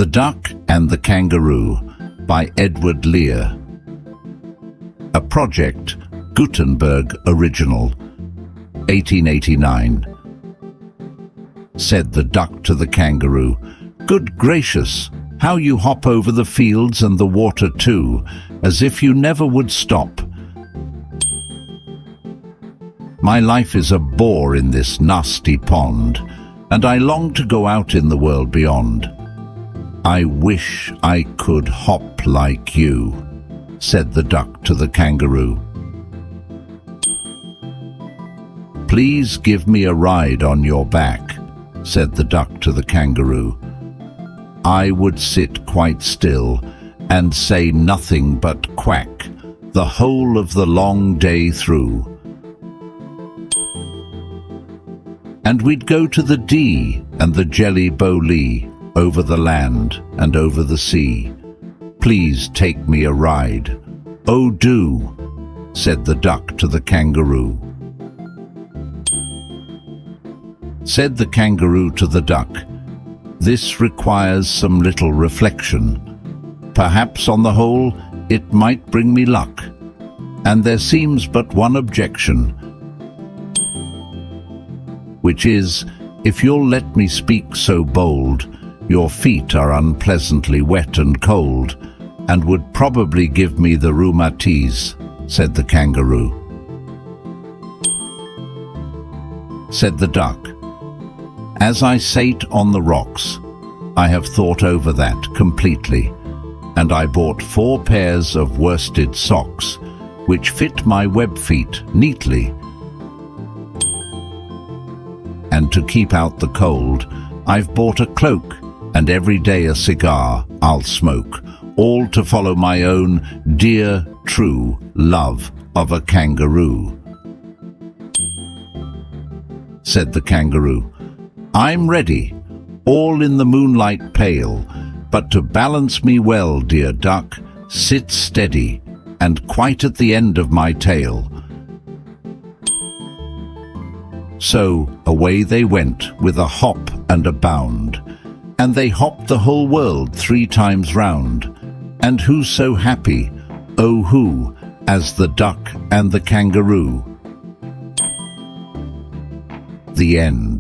The Duck and the Kangaroo by Edward Lear. A Project Gutenberg original, 1889. Said the duck to the kangaroo, "Good gracious, how you hop over the fields and the water too, as if you never would stop. My life is a bore in this nasty pond, and I long to go out in the world beyond. I wish I could hop like you," said the duck to the kangaroo. "Please give me a ride on your back," said the duck to the kangaroo. "I would sit quite still and say nothing but quack the whole of the long day through. And we'd go to the Dee and the Jelly Bolee, over the land and over the sea. Please take me a ride. Oh, do," said the duck to the kangaroo. Said the kangaroo to the duck, "This requires some little reflection. Perhaps on the whole it might bring me luck, and there seems but one objection, which is, if you'll let me speak so bold, your feet are unpleasantly wet and cold, and would probably give me the rheumatiz," said the kangaroo. Said the duck, "As I sate on the rocks, I have thought over that completely, and I bought 4 pairs of worsted socks, which fit my web feet neatly. And to keep out the cold, I've bought a cloak, and every day a cigar I'll smoke, all to follow my own dear, true love of a kangaroo." Said the kangaroo, "I'm ready, all in the moonlight pale, but to balance me well, dear duck, sit steady, and quite at the end of my tail." So away they went with a hop and a bound, and they hopped the whole world 3 times round. And who's so happy, oh who, as the duck and the kangaroo? The end.